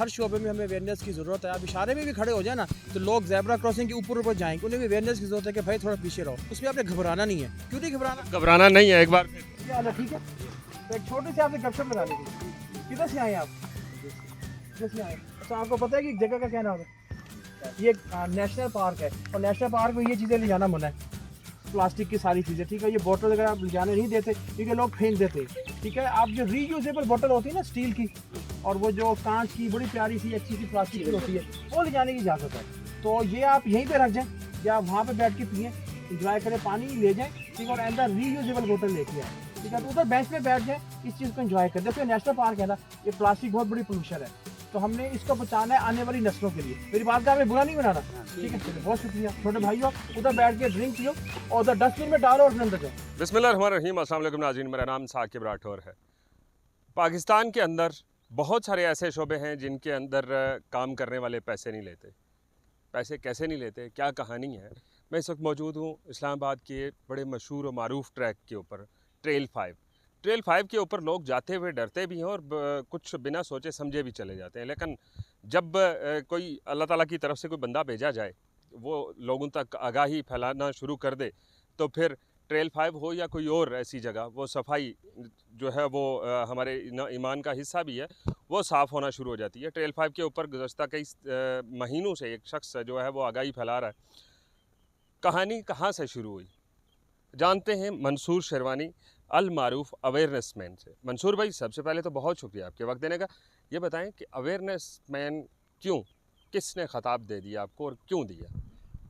हर शोबे में हमें अवेयरनेस की ज़रूरत है। आप इशारे में भी खड़े हो जाए ना तो लोग ज़ेब्रा क्रॉसिंग के ऊपर जाएंगे, उन्हें भी अवेयरनेस की ज़रूरत है कि भाई थोड़ा पीछे रहो। उसमें आपने घबराना नहीं है। क्यों नहीं घबराना? घबराना नहीं है। एक बार ठीक है, तो एक छोटी सी आपसे गपशप लगा लीजिए। किधर से आए आप? किधर आए? अच्छा, आपको पता है कि जगह का क्या नाम है? ये नेशनल पार्क है और नेशनल पार्क में ये चीज़ें ले जाना मना है, प्लास्टिक की सारी चीज़ें। ठीक है, ये बोतल वगैरह आप ले जाने नहीं देते क्योंकि लोग फेंक देते। ठीक है, आप जो रीयूजेबल बोतल होती है ना स्टील की, और वो जो कांच की बड़ी प्यारी सी अच्छी सी प्लास्टिक की होती है, वो ले जाने की इजाज़त है। तो ये आप यहीं पे रख जाएं या आप वहाँ पे बैठ के पिएँ, इंजॉय करें, पानी ले जाएं। ठीक है, और अंदर रीयूजेबल बोतल लेके आए। ठीक है, तो उधर बेंच पे बैठ जाए, इस चीज़ को एंजॉय करें। देखिए नेशनल पार्क है ना, ये प्लास्टिक बहुत बड़ी पोल्यूशन है, तो हमने इसको बचाना है आने वाली नस्लों के लिए। मेरी बात का हमें बुरा नहीं बनाना। ठीक है, चलिए, बहुत शुक्रिया। छोटे भाइयों, उधर बैठ के ड्रिंक पियो और उधर डस्टबिन में डालो और फिर अंदर जाओ। बिस्मिल्लाहिर्रहमानिर्रहीम। अस्सलाम वालेकुम नाज़रीन, मेरा नाम साकिब राठौर है। पाकिस्तान के अंदर बहुत सारे ऐसे शोबे हैं जिनके अंदर काम करने वाले पैसे नहीं लेते। पैसे कैसे नहीं लेते, क्या कहानी है? मैं इस वक्त मौजूद हूँ इस्लामाबाद के बड़े मशहूर और मारूफ ट्रैक के ऊपर, ट्रेल 5। ट्रेल 5 के ऊपर लोग जाते हुए डरते भी हैं और कुछ बिना सोचे समझे भी चले जाते हैं। लेकिन जब कोई अल्लाह ताला की तरफ से कोई बंदा भेजा जाए, वो लोगों तक आगाही फैलाना शुरू कर दे, तो फिर ट्रेल 5 हो या कोई और ऐसी जगह, वो सफाई जो है वो हमारे ईमान का हिस्सा भी है, वो साफ़ होना शुरू हो जाती है। ट्रेल 5 के ऊपर गुज़श्ता कई महीनों से एक शख्स जो है वो आगाही फैला रहा है। कहानी कहाँ से शुरू हुई जानते हैं मंसूर शेरवानी, अल मारूफ अवेयरनेस मैन से। मंसूर भाई, सबसे पहले तो बहुत शुक्रिया आपके वक्त देने का। ये बताएं कि अवेयरनेस मैन क्यों, किसने ख़ताब दे दिया आपको और क्यों दिया?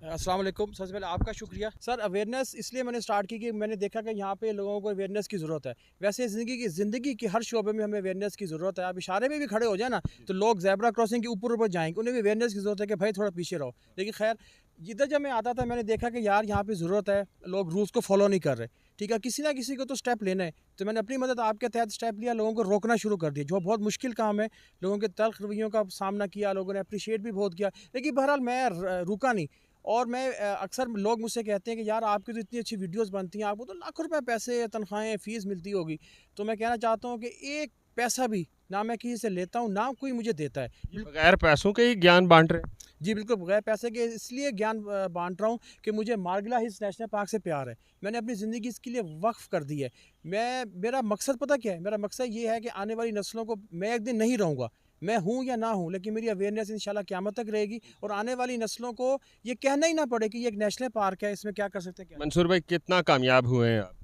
अस्सलाम वालेकुम। सबसे पहले आपका शुक्रिया सर। अवेयरनेस इसलिए मैंने स्टार्ट की कि मैंने देखा कि यहाँ पे लोगों को अवेयरनेस की ज़रूरत है। वैसे ज़िंदगी की हर शोबे में हमें अवेयरनेस की ज़रूरत है। आप इशारे में भी खड़े हो जाए ना तो लोग ज़ेब्रा क्रॉसिंग के ऊपर जाएंगे, उन्हें भी अवेयरनेस की ज़रूरत है कि भाई थोड़ा पीछे रहो। लेकिन खैर, जिधर जब मैं आता था मैंने देखा कि यार यहाँ पे ज़रूरत है, लोग रूल्स को फॉलो नहीं कर रहे। ठीक है, किसी ना किसी को तो स्टेप लेना है। तो मैंने अपनी मदद आपके तहत स्टेप लिया, लोगों को रोकना शुरू कर दिया, जो बहुत मुश्किल काम है। लोगों के तल्ख रवैयों का सामना किया, लोगों ने अप्रिशिएट भी बहुत किया, लेकिन बहरहाल मैं रुका नहीं। और मैं अक्सर लोग मुझसे कहते हैं कि यार आपकी तो इतनी अच्छी वीडियोस बनती हैं, आपको तो लाखों रुपए पैसे, तनख्वाहें, फ़ीस मिलती होगी। तो मैं कहना चाहता हूँ कि एक पैसा भी ना मैं किसी से लेता हूँ, ना कोई मुझे देता है। बगैर पैसों के ही ज्ञान बांट रहे हैं। जी बिल्कुल, बगैर पैसे के इसलिए ज्ञान बांट रहा हूँ कि मुझे मार्गला हिल्स नेशनल पार्क से प्यार है। मैंने अपनी ज़िंदगी इसके लिए वक्फ कर दी है। मेरा मकसद पता क्या है? मेरा मकसद ये है कि आने वाली नस्लों को, मैं एक दिन नहीं रहूँगा, मैं हूँ या ना हूँ, लेकिन मेरी अवेयरनेस इंशाल्लाह क़यामत तक रहेगी और आने वाली नस्लों को ये कहना ही ना पड़े कि ये एक नेशनल पार्क है, इसमें क्या कर सकते हैं क्या। मंसूर भाई, कितना कामयाब हुए हैं आप?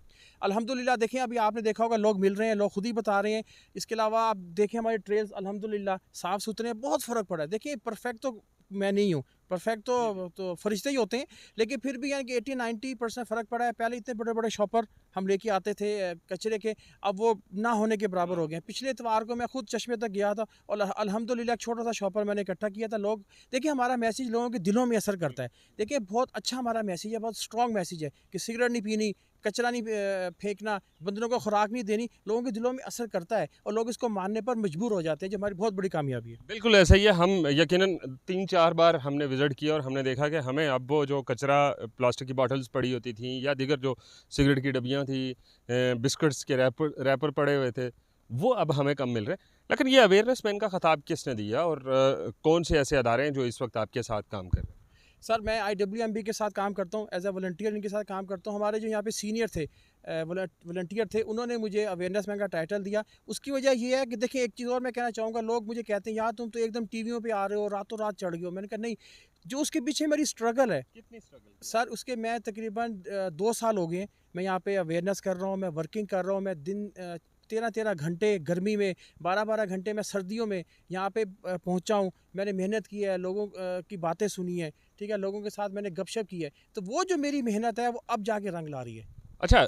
अल्हम्दुलिल्लाह, देखिए अभी आपने देखा होगा लोग मिल रहे हैं, लोग खुद ही बता रहे हैं। इसके अलावा आप देखें हमारे ट्रेल्स अल्हम्दुलिल्लाह साफ़ सुथरे हैं, बहुत फ़र्क पड़ा है। देखिए परफेक्ट तो मैं नहीं हूँ, परफेक्ट तो फरिश्ते ही होते हैं, लेकिन फिर भी यानी कि 80-90% फ़र्क पड़ा है। पहले इतने बड़े बड़े शॉपर हम लेके आते थे कचरे के, अब वो ना होने के बराबर हो गए हैं। पिछले इतवार को मैं खुद चश्मे तक गया था और अल्हम्दुलिल्लाह एक छोटा सा शॉपर मैंने इकट्ठा किया था। लोग देखिए, हमारा मैसेज लोगों के दिलों में असर करता है। देखिए बहुत अच्छा हमारा मैसेज है, बहुत स्ट्रॉन्ग मैसेज है कि सिगरेट नहीं पीनी, कचरा नहीं फेंकना, बंदरों को खुराक नहीं देनी, लोगों के दिलों में असर करता है और लोग इसको मानने पर मजबूर हो जाते हैं, जो हमारी बहुत बड़ी कामयाबी है। बिल्कुल ऐसा ही है। हम यकीनन 3-4 बार हमने विज़िट किया और हमने देखा कि हमें अब वो जो कचरा, प्लास्टिक की बॉटल्स पड़ी होती थी या दीगर जो सिगरेट की डब्बियाँ थी, बिस्किट्स के रैपर पड़े हुए थे, वो अब हमें कम मिल रहे हैं। लेकिन ये अवेयरनेस मैन का ख़ताब किसने दिया और कौन से ऐसे अदारे हैं जो इस वक्त आपके साथ काम कर रहे हैं? सर, मैं IWMB के साथ काम करता हूँ, एज ए वॉलंटियर इनके साथ काम करता हूँ। हमारे जो यहाँ पे सीनियर थे, वॉलंटियर थे, उन्होंने मुझे अवेयरनेस मैन का टाइटल दिया। उसकी वजह ये है कि देखिए एक चीज़ और मैं कहना चाहूँगा, लोग मुझे कहते हैं यार तुम तो एकदम टीवियों पे आ रहे हो, रातों रात चढ़ गए हो। मैंने कहा नहीं, जो उसके पीछे मेरी स्ट्रगल है। कितनी स्ट्रगल? सर उसके मैं तकरीबन 2 साल हो गए हैं, मैं यहाँ पे अवेयरनेस कर रहा हूँ, मैं वर्किंग कर रहा हूँ। मैं दिन 13-13 घंटे गर्मी में, 12-12 घंटे मैं सर्दियों में यहाँ पे पहुँचा हूँ। मैंने मेहनत की है, लोगों की बातें सुनी है, ठीक है, लोगों के साथ मैंने गपशप की है। तो वो जो मेरी मेहनत है वो अब जाके रंग ला रही है। अच्छा,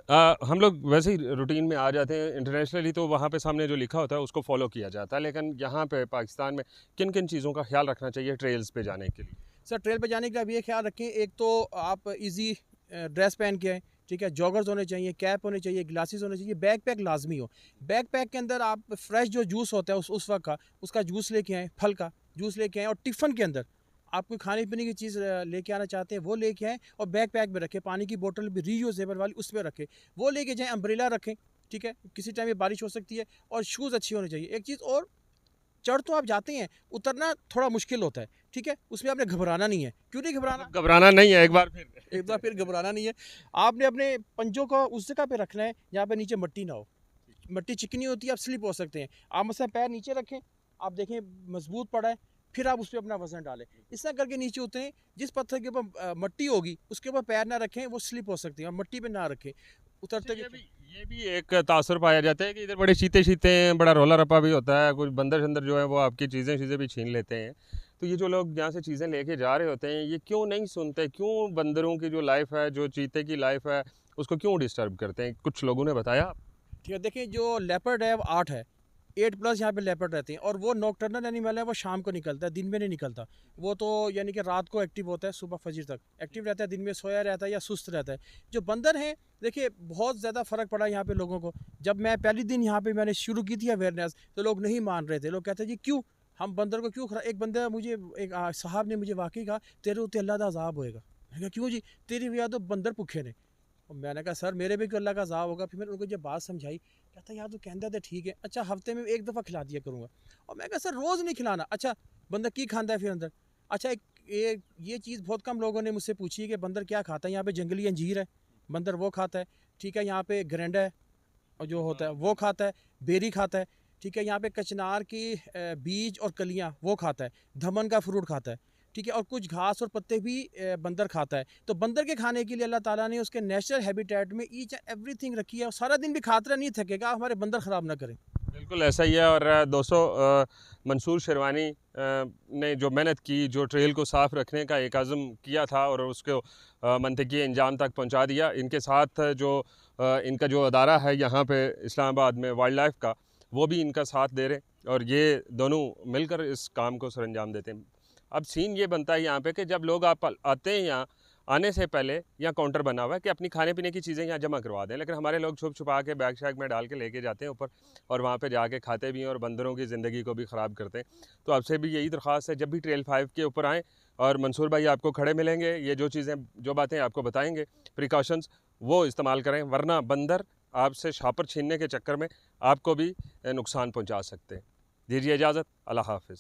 हम लोग वैसे ही रूटीन में आ जाते हैं। इंटरनेशनली तो वहाँ पे सामने जो लिखा होता है उसको फॉलो किया जाता है, लेकिन यहाँ पे पाकिस्तान में किन किन चीज़ों का ख्याल रखना चाहिए ट्रेल्स पे जाने के लिए? सर ट्रेल पे जाने के लिए अब ये ख्याल रखें, एक तो आप इजी ड्रेस पहन के आएँ, ठीक है, जॉगर्स होने चाहिए, कैप होनी चाहिए, ग्लासेस होने चाहिए, बैकपैक लाजमी हो। बैकपैक के अंदर आप फ्रेश जो जूस होता है उस वक्त का, उसका जूस लेके आएँ, फल का जूस लेके आएँ, और टिफ़न के अंदर आप कोई खाने पीने की चीज़ लेके आना चाहते हैं वो लेके आएँ, और बैकपैक में रखें। पानी की बोतल भी रीयूजेबल वाली उसमें रखें, वो लेके जाएँ। अम्ब्रेला रखें, ठीक है, किसी टाइम ये बारिश हो सकती है, और शूज़ अच्छी होनी चाहिए। एक चीज़ और, चढ़ तो आप जाते हैं, उतरना थोड़ा मुश्किल होता है, ठीक है, उसमें आपने घबराना नहीं है। क्यों नहीं घबराना? घबराना नहीं है, एक बार फिर घबराना नहीं है। आपने अपने पंजों को उस जगह पे रखना है जहाँ पे नीचे मिट्टी ना हो। मिट्टी चिकनी होती है, आप स्लिप हो सकते हैं। आप मसला पैर नीचे रखें, आप देखें मजबूत पड़ा है, फिर आप उस पर अपना वजन डालें। इस तरह करके नीचे उतरें। जिस पत्थर के ऊपर मिट्टी होगी उसके ऊपर पैर ना रखें, वो स्लिप हो सकती है। मिट्टी पे ना रखें उतरते अच्छा, ये भी एक तासुर पाया जाता है कि इधर बड़े चीते शीते हैं, बड़ा रोला रप्पा भी होता है, कुछ बंदर शंदर जो है वो आपकी चीज़ें भी छीन लेते हैं। तो ये जो लोग यहाँ से चीज़ें लेके जा रहे होते हैं, ये क्यों नहीं सुनते, क्यों बंदरों की जो लाइफ है, जो चीते की लाइफ है, उसको क्यों डिस्टर्ब करते हैं? कुछ लोगों ने बताया। ठीक है, देखिए जो लेपर्ड है वो 8 है, 8+ यहाँ पे लेपर्ड रहते हैं, और वो नॉकटर्नल एनिमल है, वो शाम को निकलता है, दिन में नहीं निकलता। वो तो यानी कि रात को एक्टिव होता है, सुबह फजर तक एक्टिव रहता है, दिन में सोया रहता है या सुस्त रहता है। जो बंदर हैं, देखिए बहुत ज़्यादा फ़र्क पड़ा यहाँ पे लोगों को। जब मैं पहली दिन यहाँ पे मैंने शुरू की थी अवेयरनेस, तो लोग नहीं मान रहे थे। लोग कहते जी क्यों हम बंदर को क्यों एक बंदा मुझे एक साहब ने मुझे वाकई कहा, तेरे उत्ते अल्लाह दा अजाब होएगा। मैंने कहा क्यों जी? तेरी वजह तो बंदर भुखे ने। और मैंने कहा सर मेरे भी कोई अल्लाह का अजाब होगा। फिर मैंने उनको जब बात समझाई, कहता यार तो कहता था ठीक है, अच्छा हफ्ते में एक दफ़ा खिला दिया करूँगा। और मैं कहा सर रोज़ नहीं खिलाना। अच्छा बंदर की खांदा है फिर अंदर? अच्छा ये चीज़ बहुत कम लोगों ने मुझसे पूछी है कि बंदर क्या खाता है। यहाँ पे जंगली अंजीर है, बंदर वो खाता है, ठीक है। यहाँ पे गरंडा है और जो होता है वो खाता है, बेरी खाता है, ठीक है। यहाँ पे कचनार की बीज और कलियाँ वो खाता है, धमन का फ्रूट खाता है, ठीक है। और कुछ घास और पत्ते भी बंदर खाता है। तो बंदर के खाने के लिए अल्लाह ताला ने उसके नेचुरल हैबिटेट में ईच एंड एवरीथिंग रखी है। और सारा दिन भी खाता नहीं थकेगा, हमारे बंदर ख़राब ना करें। बिल्कुल ऐसा ही है। और दोस्तों, मंसूर शेरवानी ने जो मेहनत की, जो ट्रेल को साफ़ रखने का एक आज़म किया था और उसको मंतकी अंजाम तक पहुंचा दिया, इनके साथ जो इनका जो अदारा है यहाँ पे इस्लामाबाद में वाइल्ड लाइफ का, वो भी इनका साथ दे रहे, और ये दोनों मिलकर इस काम को सरअंजाम देते हैं। अब सीन ये बनता है यहाँ पे कि जब लोग आप आते हैं, यहाँ आने से पहले यहाँ काउंटर बना हुआ है कि अपनी खाने पीने की चीज़ें यहाँ जमा करवा दें, लेकिन हमारे लोग छुप छुपा के बैग शैग में डाल के लेके जाते हैं ऊपर, और वहाँ पे जाके खाते भी हैं और बंदरों की ज़िंदगी को भी ख़राब करते हैं। तो आपसे भी यही दरख्वास्त है, जब भी ट्रेल 5 के ऊपर आएँ, और मंसूर भाई आपको खड़े मिलेंगे, ये जो चीज़ें जो बातें आपको बताएंगे, प्रिकॉशंस, वो इस्तेमाल करें, वरना बंदर आपसे शापर छीनने के चक्कर में आपको भी नुकसान पहुँचा सकते हैं। दीजिए इजाज़त, अल्लाह हाफ़िज़।